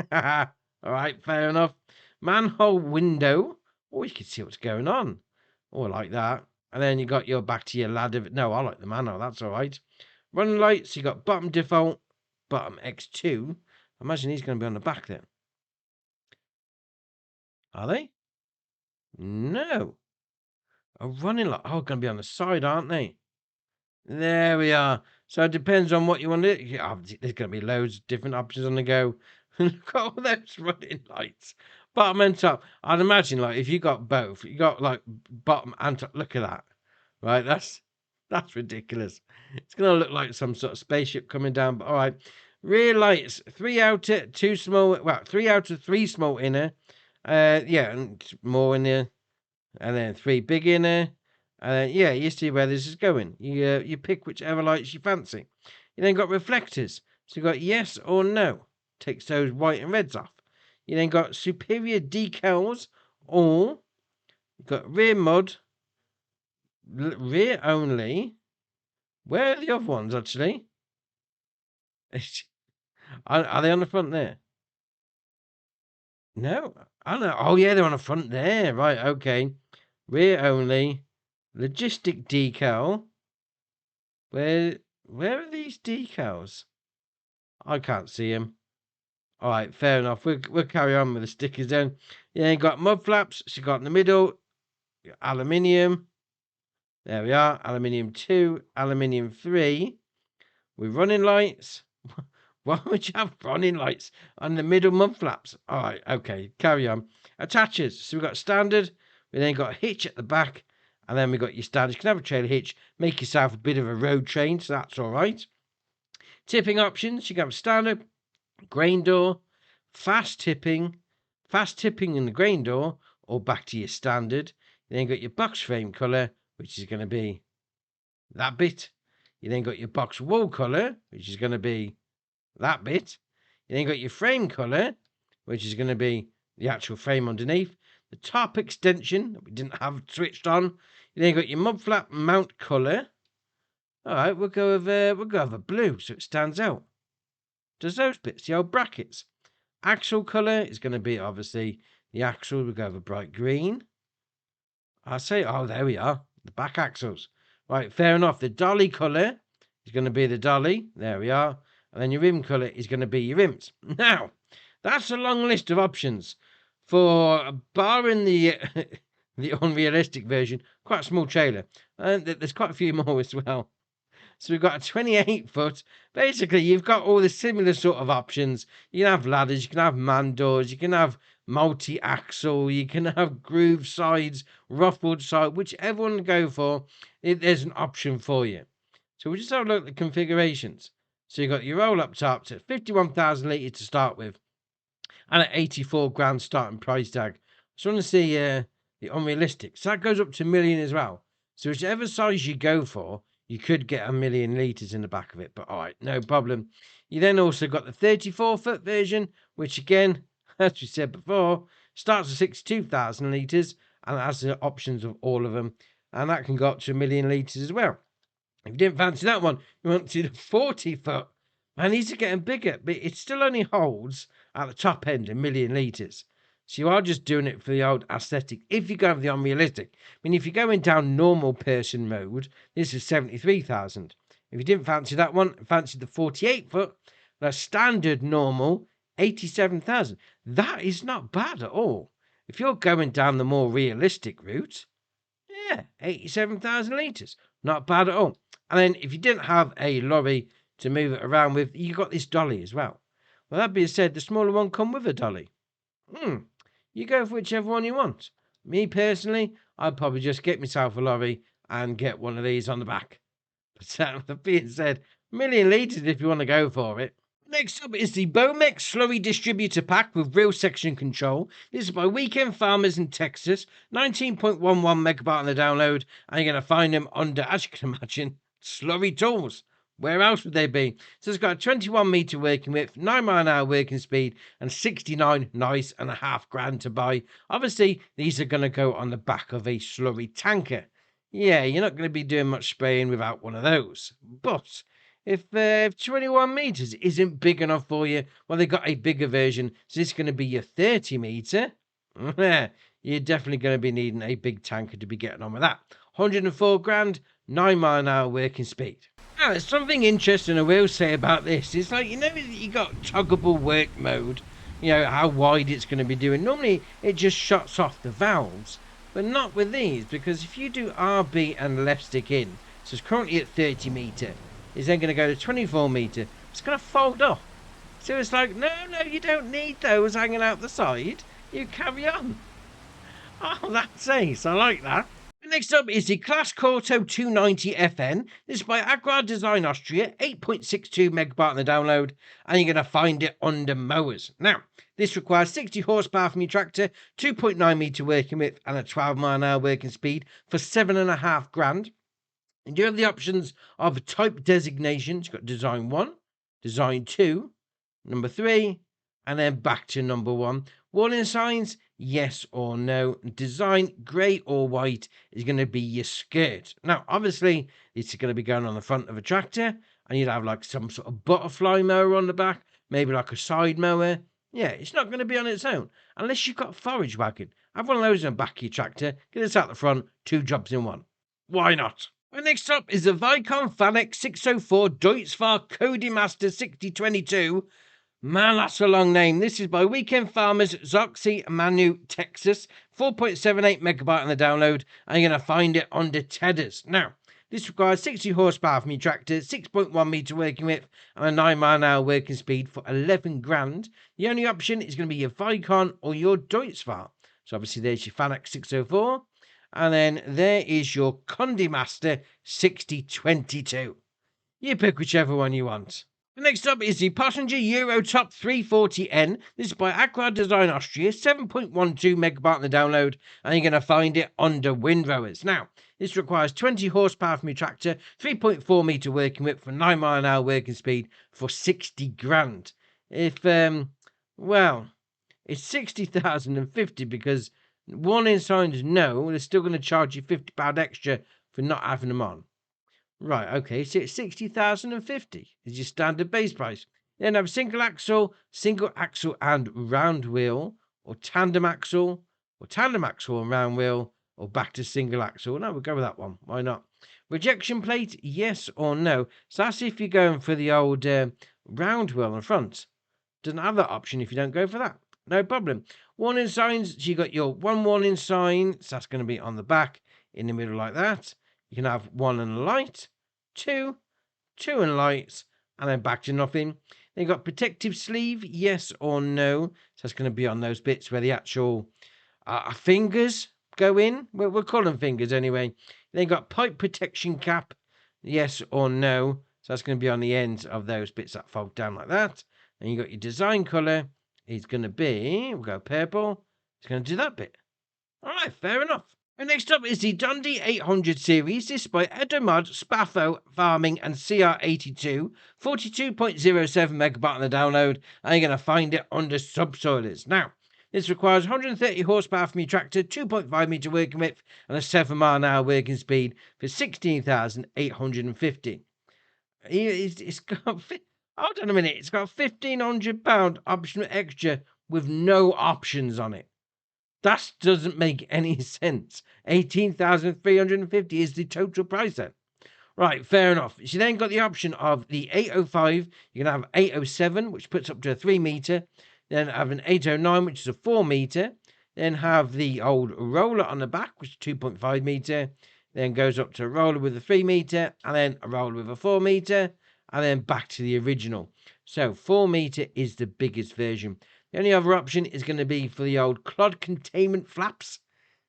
All right, fair enough. Manhole window. Oh, you can see what's going on. Oh, I like that. And then you got your back to your ladder. No, I like the manhole. That's all right. Running lights, you got bottom default, bottom X2. Imagine he's going to be on the back then. Are they? No. A running light. Oh, going to be on the side, aren't they? There we are. So it depends on what you want to do. Yeah, there's going to be loads of different options on the go. Look at all those running lights. Bottom and top. I'd imagine, like, if you got both, you got, like, bottom and top. Look at that. Right, that's That's ridiculous. It's going to look like some sort of spaceship coming down. But all right. Rear lights, 3 outer, 2 small. Well, 3 outer, 3 small inner. Yeah, and more inner, and then 3 big inner. And then, yeah, you see where this is going. You pick whichever lights you fancy. You then got reflectors. So you got yes or no. Takes those white and reds off. You then got superior decals, or you've got rear mud, rear only. Where are the other ones, actually? Are they on the front there? No? I don't know. Oh, yeah, they're on the front there. Right, okay. Rear only. Logistic decal. Where are these decals? I can't see them. All right, fair enough. We'll carry on with the stickers then. Yeah, you got mud flaps. So you got in the middle, aluminium. There we are. Aluminium 2, aluminium 3. With running lights. Why would you have running lights on the middle mud flaps? All right, okay, carry on. Attachers. So we've got standard. We then got a hitch at the back. And then we got your standard. You can have a trailer hitch. Make yourself a bit of a road train, so that's all right. Tipping options. You can have standard, grain door, fast tipping in the grain door, or back to your standard. You then got your box frame colour, which is going to be that bit. You then got your box wall colour, which is going to be that bit. You then got your frame colour, which is going to be the actual frame underneath. The top extension that we didn't have switched on. You then got your mud flap mount colour. All right, we'll go with a blue so it stands out. Does those bits, the old brackets. Axle colour is going to be obviously the axle. We'll go with a bright green. I'll say, oh, there we are. The back axles. Right, fair enough. The dolly colour is going to be the dolly. There we are. And then your rim colour is going to be your rims. Now, that's a long list of options for barring the the unrealistic version. Quite a small trailer. And there's quite a few more as well. So we've got a 28-foot. Basically, you've got all the similar sort of options. You can have ladders, you can have man doors, you can have multi-axle, you can have groove sides, ruffled side, whichever one to go for, there's an option for you. So we'll just have a look at the configurations. So you've got your roll-up tops at 51,000 litres to start with, and at 84 grand starting price tag. So I want to see the unrealistic. So that goes up to a million as well. So whichever size you go for, you could get 1 million litres in the back of it. But all right, no problem. You then also got the 34-foot version, which again, as we said before, starts at 62,000 litres and has the options of all of them. And that can go up to 1 million litres as well. If you didn't fancy that one, you want to do the 40-foot. Man, these are getting bigger, but it still only holds at the top end 1 million litres. So you are just doing it for the old aesthetic. If you go with the unrealistic, I mean, if you're going down normal person mode, this is 73,000. If you didn't fancy that one, fancy the 48-foot, the standard normal, 87,000. That is not bad at all. If you're going down the more realistic route, yeah, 87,000 litres. Not bad at all. And then if you didn't have a lorry to move it around with, you got this dolly as well. Well, that being said, the smaller one come with a dolly. You go for whichever one you want. Me personally, I'd probably just get myself a lorry and get one of these on the back. But that being said, 1 million litres if you want to go for it. Next up is the Bomech Slurry Distributor Pack with real section control. This is by Weekend Farmers in Texas. 19.11 megabyte on the download. And you're going to find them under, as you can imagine, Slurry Tools. Where else would they be? So it's got a 21 metre working width, 9 mile an hour working speed, and 69 nice and a half grand to buy. Obviously, these are going to go on the back of a slurry tanker. Yeah, you're not going to be doing much spraying without one of those. But if 21 metres isn't big enough for you, well, they've got a bigger version. So this is going to be your 30 metre. You're definitely going to be needing a big tanker to be getting on with that. 104 grand, 9 mile an hour working speed. Now, there's something interesting I will say about this. It's like, you know, you got toggable work mode, you know, how wide it's going to be doing. Normally, it just shuts off the valves, but not with these, because if you do RB and left stick in, so it's currently at 30 metre, it's then going to go to 24 metre, it's going to fold off. So it's like, no, you don't need those hanging out the side. You carry on. Oh, that's ace. I like that. Next up is the CLAAS CORTO 290 FN. This is by Agrar Design Austria, 8.62 megabyte on the download, and you're going to find it under mowers. Now, this requires 60 horsepower from your tractor, 2.9 meter working width, and a 12-mile-an-hour working speed for $7,500. And you have the options of type designations. You've got design 1, design 2, number 3, and then back to number 1. Warning signs, yes or no. Design grey or white is going to be your skirt. Now, obviously, it's going to be going on the front of a tractor, and you'd have like some sort of butterfly mower on the back, maybe like a side mower. Yeah, it's not going to be on its own unless you've got a forage wagon. Have one of those in the back of your tractor, get this out the front, 2 jobs in 1. Why not? And next up is the Vicon Fanex 604 DeutzFahr Condimaster 6022. Man, that's a long name. This is by Weekend Farmers, Zoxy, Manu, Texas. 4.78 megabyte on the download, and you're going to find it under Tedders. Now, this requires 60 horsepower from your tractor, 6.1 meter working width, and a 9-mile-an-hour working speed for $11,000. The only option is going to be your Vicon or your DeutzFahr. So obviously there's your Fanex 604, and then there is your Condimaster 6022. You pick whichever one you want. Next up is the Pöttinger EUROTOP 340N. This is by Agrar Design Austria, 7.12 megabyte on the download, and you're going to find it under windrowers. Now, this requires 20 horsepower from your tractor, 3.4 meter working width for 9-mile-an-hour working speed for $60,000. Well, it's 60,050 because warning signs no, they're still going to charge you £50 extra for not having them on. Right, okay, so it's 60,050 is your standard base price. Then have single axle and round wheel, or tandem axle and round wheel, or back to single axle. No, we'll go with that one. Why not? Rejection plate, yes or no. So that's if you're going for the old round wheel on the front. Doesn't have that option if you don't go for that. No problem. Warning signs, so you got your 1 warning sign, so that's going to be on the back, in the middle like that. You can have 1 and a light, 2 and lights, and then back to nothing. Then you've got protective sleeve, yes or no. So that's going to be on those bits where the actual fingers go in. We'll call them fingers anyway. Then you've got pipe protection cap, yes or no. So that's going to be on the ends of those bits that fold down like that. And you've got your design colour. It's going to be, we'll go purple. It's going to do that bit. All right, fair enough. And next up is the Dondi 800 series. This is by Edomod, Spaffo, Farming, and CR82. 42.07 megabyte on the download, and you're going to find it under subsoilers. Now, this requires 130 horsepower from your tractor, 2.5 meter working width, and a 7-mile-an-hour working speed for 16,850. It's got, hold on a minute, it's got £1,500 optional extra with no options on it. That doesn't make any sense. 18,350 is the total price then. Right, fair enough. You then got the option of the 805. You're going to have 807, which puts up to a 3 meter. Then have an 809, which is a 4 meter. Then have the old roller on the back, which is 2.5 meter. Then goes up to a roller with a 3 meter, and then a roller with a 4 meter, and then back to the original. So 4 meter is the biggest version. The only other option is going to be for the old clod containment flaps.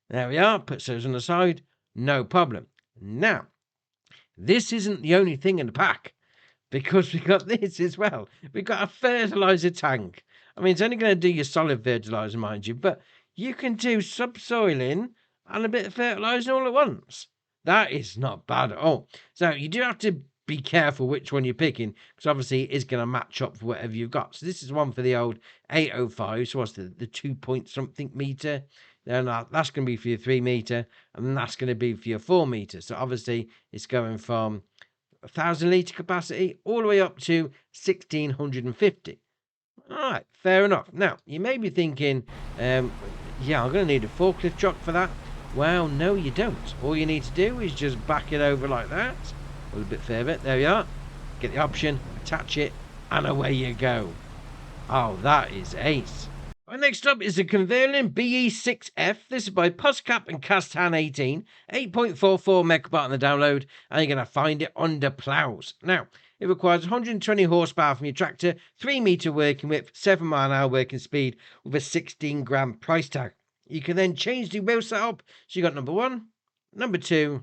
There we are. Put those on the side. No problem. Now, this isn't the only thing in the pack, because we got this as well. We've got a fertilizer tank. I mean, it's only going to do your solid fertilizer, mind you, but you can do subsoiling and a bit of fertilizer all at once. That is not bad at all. So you do have to be careful which one you're picking, because obviously it is going to match up for whatever you've got. So this is one for the old 805. So what's the 2-point-something meter? Then that's going to be for your 3 meter, and then that's going to be for your 4 meter. So obviously it's going from 1,000 litre capacity all the way up to 1,650. All right, fair enough. Now, you may be thinking, yeah, I'm going to need a forklift truck for that. Well, no, you don't. All you need to do is just back it over like that. A little bit further. There you are. Get the option, attach it, and away you go. Oh, that is ace. Right, next up is the Kverneland BE6F. This is by Puscap and Castan 18. 8.44 megabyte on the download, and you're going to find it under plows. Now, it requires 120 horsepower from your tractor, 3 meter working width, 7-mile-an-hour working speed with a 16 grand price tag. You can then change the wheel setup. So you got number 1, number 2,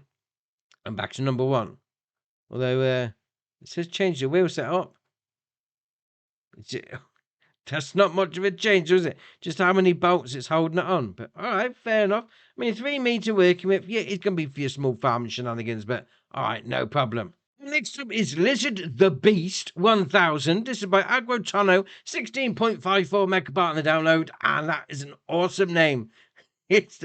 and back to number 1. Although it says change the wheel setup. That's not much of a change, is it? Just how many bolts it's holding it on. But alright, fair enough. I mean, 3 meter working with, yeah, it's going to be for your small farm shenanigans, but alright, no problem. Next up is Lizard the Beast 1000. This is by Agrotono, 16.54 megabyte on the download, and that is an awesome name. It's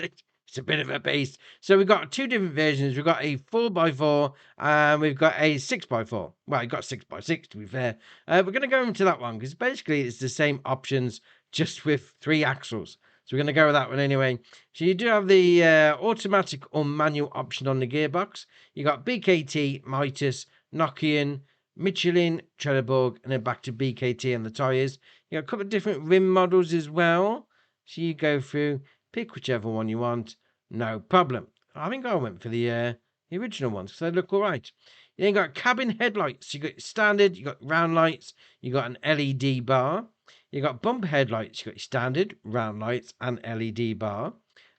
a bit of a beast. So we've got 2 different versions. We've got a 4x4 and we've got a 6x4. Well, you've got 6x6 to be fair. We're going to go into that one because basically it's the same options just with 3 axles. So we're going to go with that one anyway. So you do have the automatic or manual option on the gearbox. You got BKT, Mitas, Nokian, Michelin, Trelleborg, and then back to BKT on the tyres. You got a couple of different rim models as well. So you go through, pick whichever one you want, no problem. I think I went for the original ones because they look all right. You then got cabin headlights. You got standard, you got round lights, you got an LED bar. You got bumper headlights, you got your standard, round lights, and LED bar.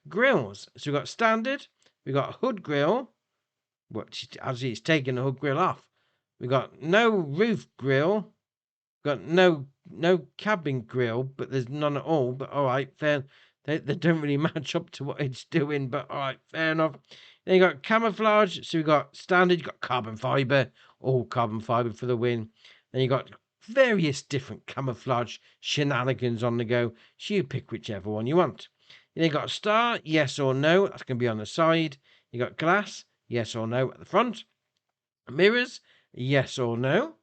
Grills. So we got standard, we got hood grill. Actually, it's taking the hood grill off. We got no roof grill. Got no cabin grill, but there's none at all. But all right, fair. They don't really match up to what it's doing, but all right, fair enough. Then you got camouflage. So we got standard, you got carbon fiber, all carbon fiber for the win. Then you got various different camouflage shenanigans on the go. So you pick whichever one you want. You then got star, yes or no. That's going to be on the side. You got glass, yes or no at the front. Mirrors, yes or no.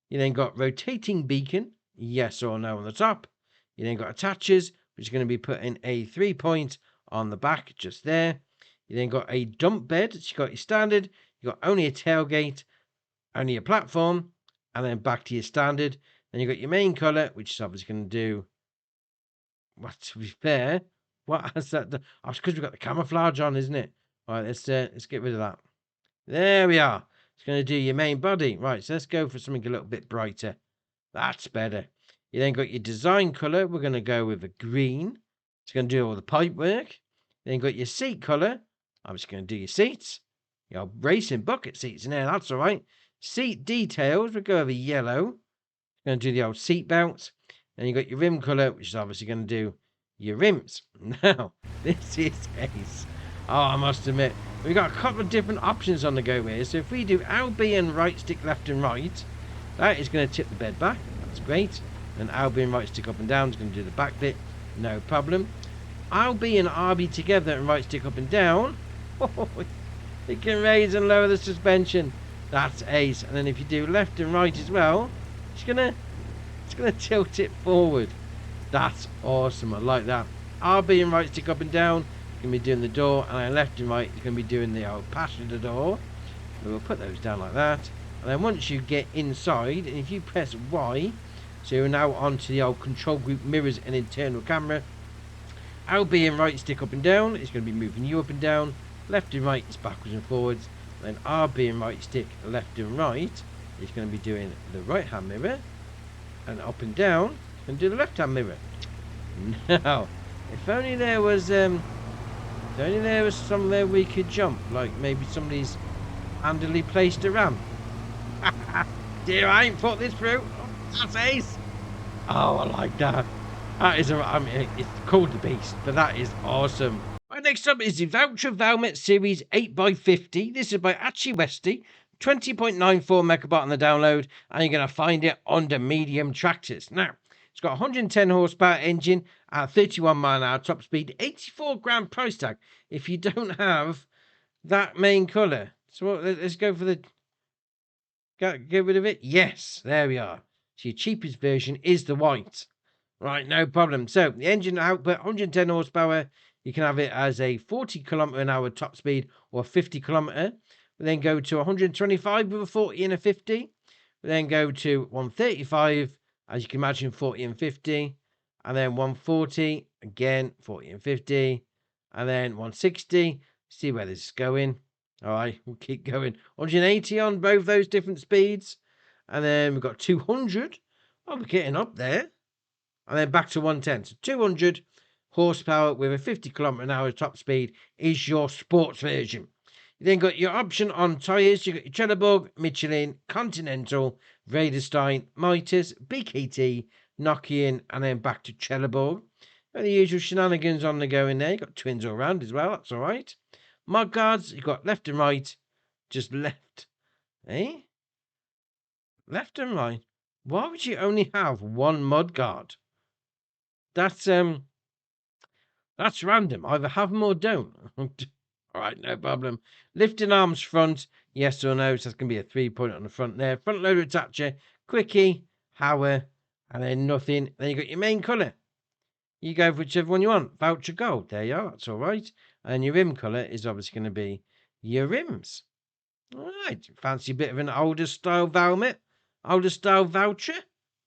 You then got rotating beacon, yes or no on the top. You then got attaches, which is going to be putting a 3-point on the back, just there. You then got a dump bed, so you got your standard. You got only a tailgate, only a platform, and then back to your standard. Then you got your main colour, which is obviously going to do. Well, to be fair, what has that done? Oh, it's because we've got the camouflage on, isn't it? All right, let's get rid of that. There we are. It's going to do your main body. Right, so let's go for something a little bit brighter. That's better. You then got your design colour. We're going to go with a green. It's going to do all the pipe work. You then got your seat colour. I'm just going to do your seats. Your racing bucket seats in there. That's all right. Seat details. We'll go over yellow. It's going to do the old seat belts. Then you got your rim colour, which is obviously going to do your rims. Now, this is ace. Oh, I must admit, we've got a couple of different options on the go here. So if we do LB and right stick left and right, that is going to tip the bed back. That's great. And LB and right stick up and down is going to do the back bit. No problem. LB and RB together and right stick up and down. It can raise and lower the suspension. That's ace. And then if you do left and right as well, it's gonna tilt it forward. That's awesome. I like that. RB and right stick up and down. You're going to be doing the door, and then left and right, you're going to be doing the old passenger door. We'll put those down like that. And then once you get inside, and if you press Y, so you're now onto the old control group mirrors and internal camera. LB and right stick up and down, it's going to be moving you up and down. Left and right is backwards and forwards. And then RB and right stick left and right, it's going to be doing the right hand mirror. And up and down, it's going to do the left hand mirror. Now, if only there was somewhere we could jump, like maybe somebody's handily placed a ramp. Dear, I ain't thought this through. That's ace. Oh, I like that. That is, I mean, it's called the beast, but that is awesome. Right, next up is the Valtra Valmet Series 8x50. This is by Achi Westy, 20.94 megabyte on the download, and you're going to find it under medium tractors. Now, it's got a 110 horsepower engine at 31 mile an hour top speed, 84 grand price tag if you don't have that main colour. So let's go for the... Get rid of it? Yes, there we are. So your cheapest version is the white. Right, no problem. So the engine output, 110 horsepower. You can have it as a 40 kilometre an hour top speed or 50 kilometre. We then go to 125 with a 40 and a 50. We then go to 135, as you can imagine, 40 and 50. And then 140, again, 40 and 50. And then 160. See where this is going. All right, we'll keep going. 180 on both those different speeds. And then we've got 200. Oh, we're getting up there. And then back to 110. So 200 horsepower with a 50 kilometre an hour top speed is your sports version. You then got your option on tyres. You got your Trelleborg, Michelin, Continental, Vredestein, Mitas, BKT, Nokian, and then back to Trelleborg. Got the usual shenanigans on the go in there. You got twins all around as well. That's all right. Mud guards. You got left and right. Just left. Eh? Left and right. Why would you only have one mud guard? That's random. Either have them or don't. All right, no problem. Lifting arms front, yes or no. So that's going to be a 3-point on the front there. Front loader attacher, quickie, Hauer, and then nothing. Then you got your main colour. You go for whichever one you want. Valtra gold. There you are. That's all right. And your rim colour is obviously going to be your rims. All right. Fancy a bit of an older style Valmet? Older style Valtra?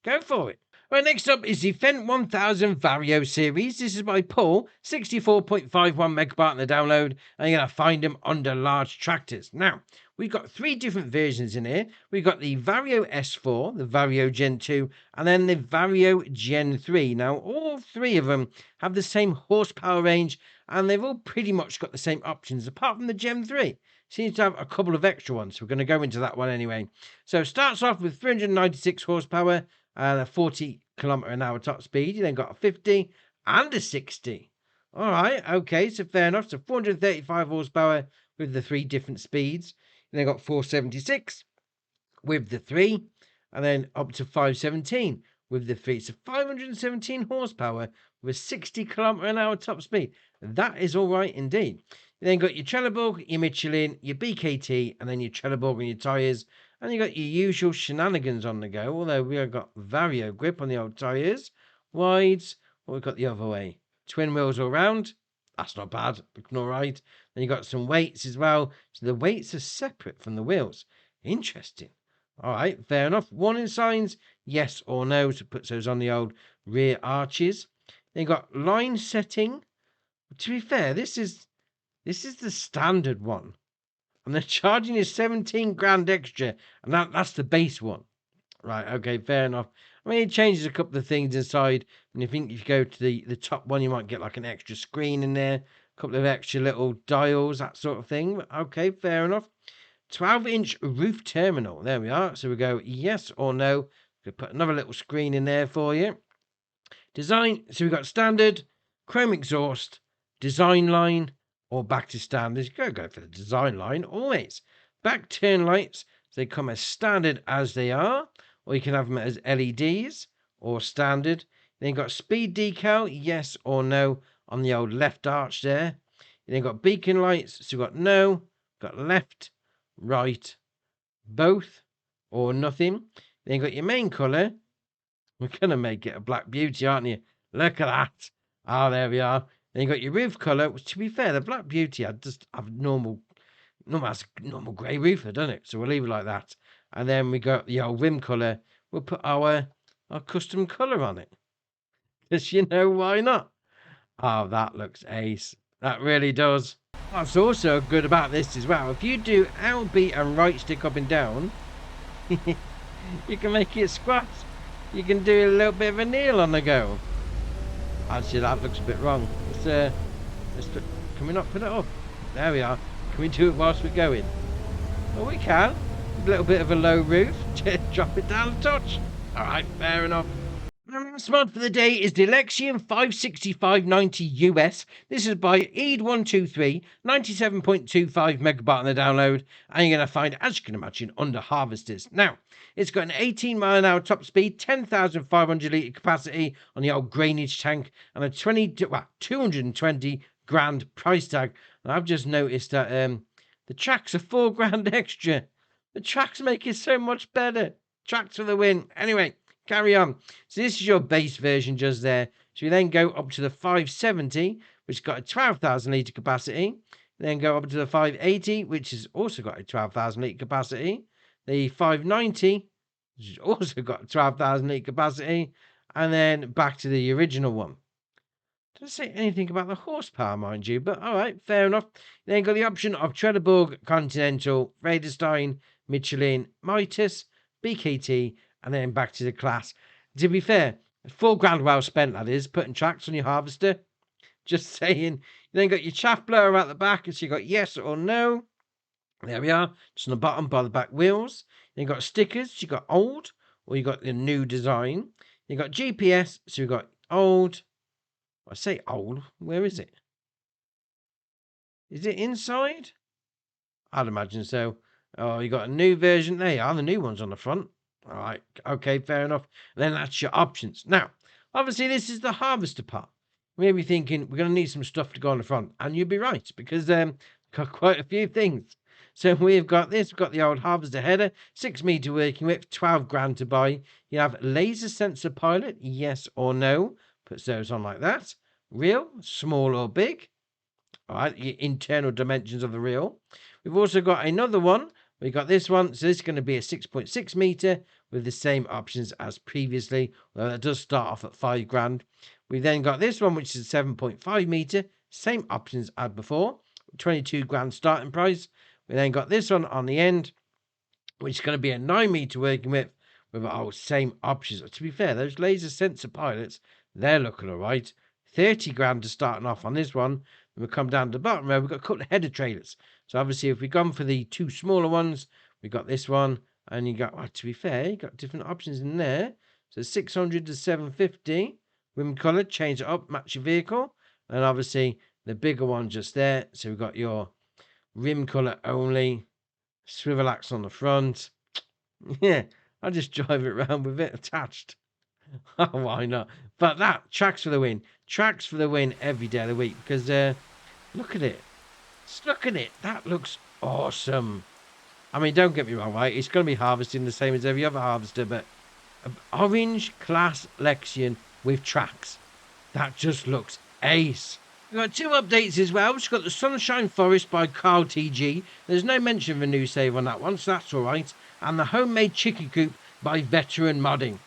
Go for it. Right, next up is the Fendt 1000 Vario series. This is by Paul, 64.51 megabyte on the download, and you're going to find them under large tractors. Now, we've got 3 different versions in here. We've got the Vario S4, the Vario Gen 2, and then the Vario Gen 3. Now, all 3 of them have the same horsepower range, and they've all pretty much got the same options, apart from the Gen 3. Seems to have a couple of extra ones, so we're going to go into that one anyway. So, it starts off with 396 horsepower, and a 40km/h top speed. You then got a 50 and a 60. All right, okay, so fair enough. So 435 horsepower with the 3 different speeds. You then got 476 with the 3, and then up to 517 with the 3. So 517 horsepower with 60km/h top speed. That is all right indeed. You then got your Trelleborg, your Michelin, your BKT, and then your Trelleborg on your tyres. And you got your usual shenanigans on the go, although we have got Vario grip on the old tyres. Wides, what we've got the other way. Twin wheels all round. That's not bad, looking all right. Then you got some weights as well. So the weights are separate from the wheels. Interesting. All right, fair enough. Warning signs, yes or no. So put those on the old rear arches. Then you got line setting. To be fair, this is the standard one. And they're charging you 17 grand extra, and that's the base one. Right, okay, fair enough. I mean, it changes a couple of things inside, and I think if you go to the top one, you might get like an extra screen in there, a couple of extra little dials, that sort of thing. But okay, fair enough. 12-inch roof terminal. There we are. So we go yes or no. We'll put another little screen in there for you. Design. So we've got standard, chrome exhaust, design line, or back to standard. Go for the design line always. Back turn lights, they come as standard as they are, or you can have them as LEDs or standard. Then you've got speed decal, yes or no, on the old left arch there. You then got beacon lights, so you've got no, got left, right, both, or nothing. Then you've got your main colour. We're going to make it a black beauty, aren't you? Look at that. Ah, there we are. Then you got your roof colour, which to be fair, the Black Beauty I just have normal grey roof, doesn't it? So we'll leave it like that. And then we got the old rim colour. We'll put our custom colour on it. Because you know why not? Oh, that looks ace. That really does. What's also good about this as well, if you do LB and right stick up and down, you can make it squat. You can do a little bit of a kneel on the go. Actually, that looks a bit wrong. Can we not put it up? There we are. Can we do it whilst we're going? Well, we can. A little bit of a low roof. Just drop it down a touch. All right, fair enough. The last mod for the day is the Lexion 56590 US. This is by Eid123, 97.25 megabyte on the download, and you're going to find, as you can imagine, under harvesters. Now, it's got an 18-mile-an-hour top speed, 10,500 litre capacity on the old grainage tank, and a 220 grand price tag. And I've just noticed that the tracks are 4 grand extra. The tracks make it so much better. Tracks for the win. Anyway, carry on. So this is your base version just there. So you then go up to the 570, which has got a 12,000 litre capacity. Then go up to the 580, which has also got a 12,000 litre capacity. The 590, which has also got a 12,000 litre capacity. And then back to the original one. Doesn't say anything about the horsepower, mind you, but all right, fair enough. Then got the option of Trelleborg, Continental, Vredestein, Michelin, Mitas, BKT, and then back to the CLAAS. To be fair, 4 grand well spent, that is, putting tracks on your harvester. Just saying. You then got your chaff blower at the back, and so you got yes or no. There we are, just on the bottom by the back wheels. Then you've got stickers, you've got old, or you've got the new design. You've got GPS, so you've got old. I say old, where is it? Is it inside? I'd imagine so. Oh, you got a new version. There you are, the new ones on the front. All right, okay, fair enough. And then that's your options. Now, obviously, this is the harvester part. You may be thinking we're going to need some stuff to go on the front, and you'd be right because got quite a few things. So we've got this. We've got the old harvester header, 6 meter working width, 12 grand to buy. You have laser sensor pilot, yes or no. Puts those on like that. Real, small or big. All right, the internal dimensions of the reel. We've also got another one. We got this one. So this is going to be a 6.6 meter with the same options as previously. Well, it does start off at 5 grand. We've then got this one, which is 7.5 meter. Same options as before. 22 grand starting price. We then got this one on the end, which is going to be a 9 meter working width with our same options. To be fair, those laser sensor pilots, they're looking all right. 30 grand to starting off on this one. Then we come down to the bottom row, we've got a couple of header trailers. So obviously, if we've gone for the 2 smaller ones, we've got this one, and you got, well, to be fair, you got different options in there. So 600 to 750, rim color, change it up, match your vehicle, and obviously the bigger one just there. So we've got your rim color only, swivel axle on the front. Yeah, I'll just drive it around with it attached. Why not? But that, tracks for the win. Tracks for the win every day of the week because look at it. Just look at it. That looks awesome. I mean, don't get me wrong, right? It's going to be harvesting the same as every other harvester, but orange CLAAS Lexion with tracks. That just looks ace. We've got 2 updates as well. We've got the Sunshine Forest by Carl TG. There's no mention of a new save on that one, so that's all right. And the Homemade Chicken Coop by Veteran Modding.